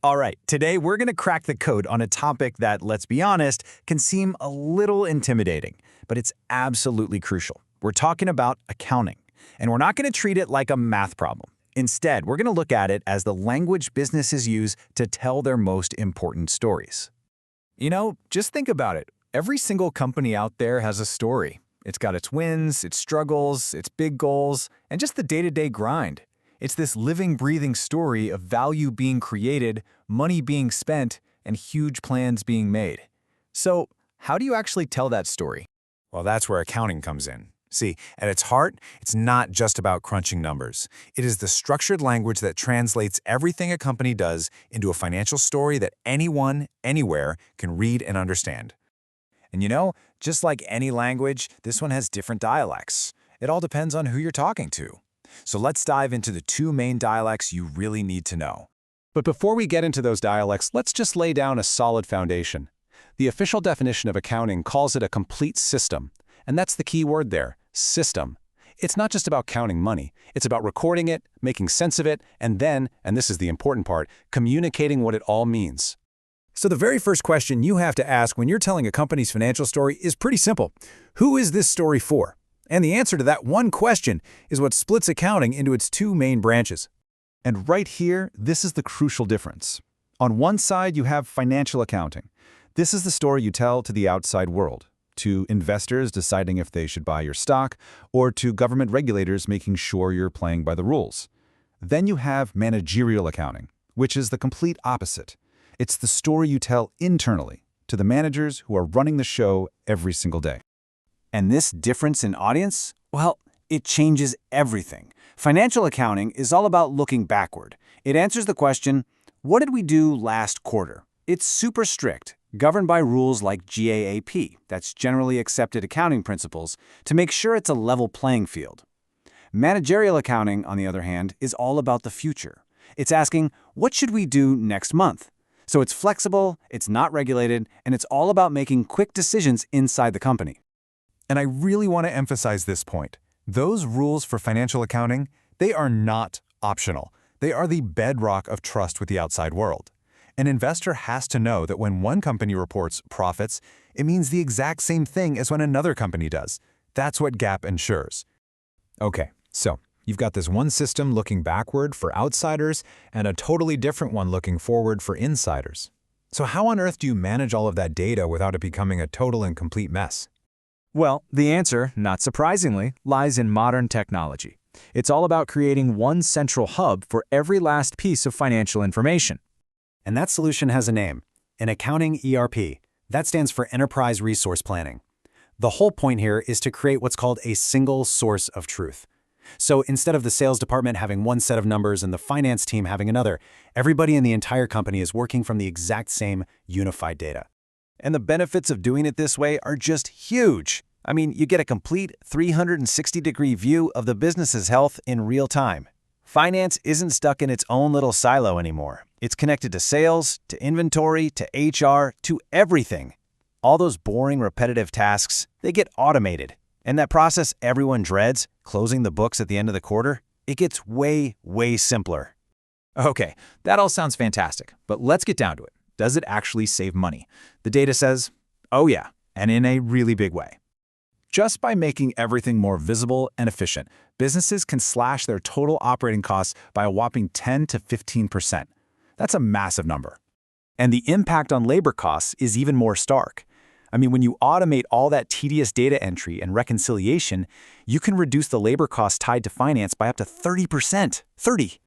All right, today we're going to crack the code on a topic that, let's be honest, can seem a little intimidating, but it's absolutely crucial. We're talking about accounting, and we're not going to treat it like a math problem. Instead, we're going to look at it as the language businesses use to tell their most important stories. Just think about it. Every single company out there has a story. It's got its wins, its struggles, its big goals, and just the day-to-day grind. It's this living, breathing story of value being created, money being spent, and huge plans being made. So, how do you actually tell that story? Well, that's where accounting comes in. See, at its heart, it's not just about crunching numbers. It is the structured language that translates everything a company does into a financial story that anyone, anywhere, can read and understand. And just like any language, this one has different dialects. It all depends on who you're talking to. So let's dive into the two main dialects you really need to know. But before we get into those dialects, let's just lay down a solid foundation. The official definition of accounting calls it a complete system. And that's the key word there, system. It's not just about counting money. It's about recording it, making sense of it, and then, and this is the important part, communicating what it all means. So the very first question you have to ask when you're telling a company's financial story is pretty simple. Who is this story for? And the answer to that one question is what splits accounting into its two main branches. And right here, this is the crucial difference. On one side, you have financial accounting. This is the story you tell to the outside world, to investors deciding if they should buy your stock, or to government regulators making sure you're playing by the rules. Then you have managerial accounting, which is the complete opposite. It's the story you tell internally, to the managers who are running the show every single day. And this difference in audience, well, it changes everything. Financial accounting is all about looking backward. It answers the question, what did we do last quarter? It's super strict, governed by rules like GAAP, that's Generally Accepted Accounting Principles, to make sure it's a level playing field. Managerial accounting, on the other hand, is all about the future. It's asking, what should we do next month? So it's flexible, it's not regulated, and it's all about making quick decisions inside the company. And I really want to emphasize this point. Those rules for financial accounting, they are not optional. They are the bedrock of trust with the outside world. An investor has to know that when one company reports profits, it means the exact same thing as when another company does. That's what GAAP ensures. Okay, so you've got this one system looking backward for outsiders and a totally different one looking forward for insiders. So how on earth do you manage all of that data without it becoming a total and complete mess? Well, the answer, not surprisingly, lies in modern technology. It's all about creating one central hub for every last piece of financial information. And that solution has a name, an accounting ERP. That stands for Enterprise Resource Planning. The whole point here is to create what's called a single source of truth. So instead of the sales department having one set of numbers and the finance team having another, everybody in the entire company is working from the exact same unified data. And the benefits of doing it this way are just huge. I mean, you get a complete 360-degree view of the business's health in real time. Finance isn't stuck in its own little silo anymore. It's connected to sales, to inventory, to HR, to everything. All those boring, repetitive tasks, they get automated. And that process everyone dreads, closing the books at the end of the quarter, it gets way, way simpler. Okay, that all sounds fantastic, but let's get down to it. Does it actually save money? The data says, oh yeah, and in a really big way. Just by making everything more visible and efficient, businesses can slash their total operating costs by a whopping 10 to 15%. That's a massive number. And the impact on labor costs is even more stark. I mean, when you automate all that tedious data entry and reconciliation, you can reduce the labor costs tied to finance by up to 30%. 30!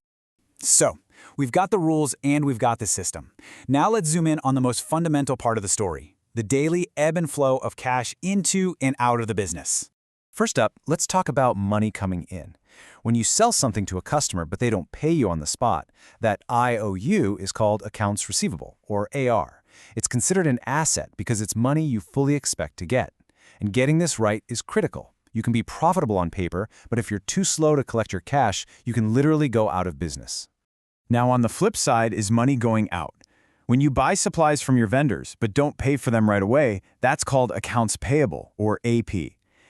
So, we've got the rules and we've got the system. Now let's zoom in on the most fundamental part of the story, the daily ebb and flow of cash into and out of the business. First up, let's talk about money coming in. When you sell something to a customer but they don't pay you on the spot, that IOU is called accounts receivable, or AR. It's considered an asset because it's money you fully expect to get. And getting this right is critical. You can be profitable on paper, but if you're too slow to collect your cash, you can literally go out of business. Now on the flip side is money going out. When you buy supplies from your vendors but don't pay for them right away, that's called accounts payable, or AP.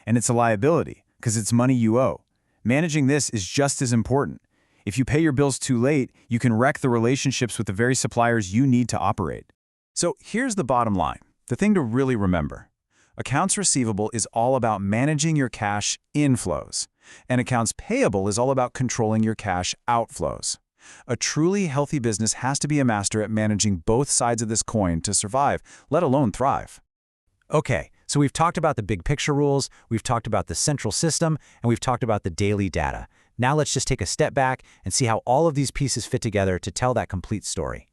And it's a liability because it's money you owe. Managing this is just as important. If you pay your bills too late, you can wreck the relationships with the very suppliers you need to operate. So here's the bottom line, the thing to really remember. Accounts receivable is all about managing your cash inflows, and accounts payable is all about controlling your cash outflows. A truly healthy business has to be a master at managing both sides of this coin to survive, let alone thrive. Okay, so we've talked about the big picture rules, we've talked about the central system, and we've talked about the daily data. Now let's just take a step back and see how all of these pieces fit together to tell that complete story.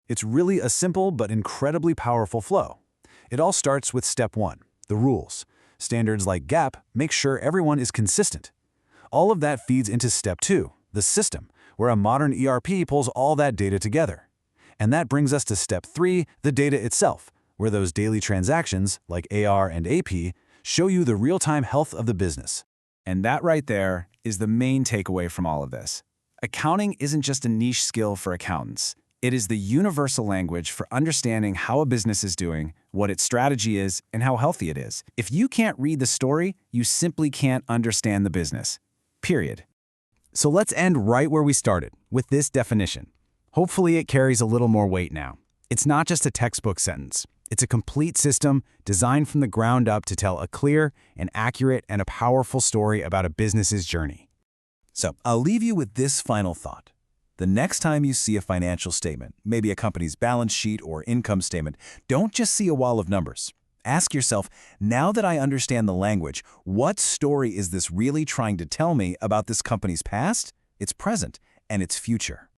It's really a simple but incredibly powerful flow. It all starts with step 1, the rules. Standards like GAAP make sure everyone is consistent. All of that feeds into step 2, the system, where a modern ERP pulls all that data together. And that brings us to step 3, the data itself, where those daily transactions, like AR and AP, show you the real-time health of the business. And that right there is the main takeaway from all of this. Accounting isn't just a niche skill for accountants. It is the universal language for understanding how a business is doing, what its strategy is, and how healthy it is. If you can't read the story, you simply can't understand the business. Period. So let's end right where we started, with this definition. Hopefully it carries a little more weight now. It's not just a textbook sentence. It's a complete system designed from the ground up to tell a clear, an accurate, and a powerful story about a business's journey. So I'll leave you with this final thought. The next time you see a financial statement, maybe a company's balance sheet or income statement, don't just see a wall of numbers. Ask yourself, now that I understand the language, what story is this really trying to tell me about this company's past, its present, and its future?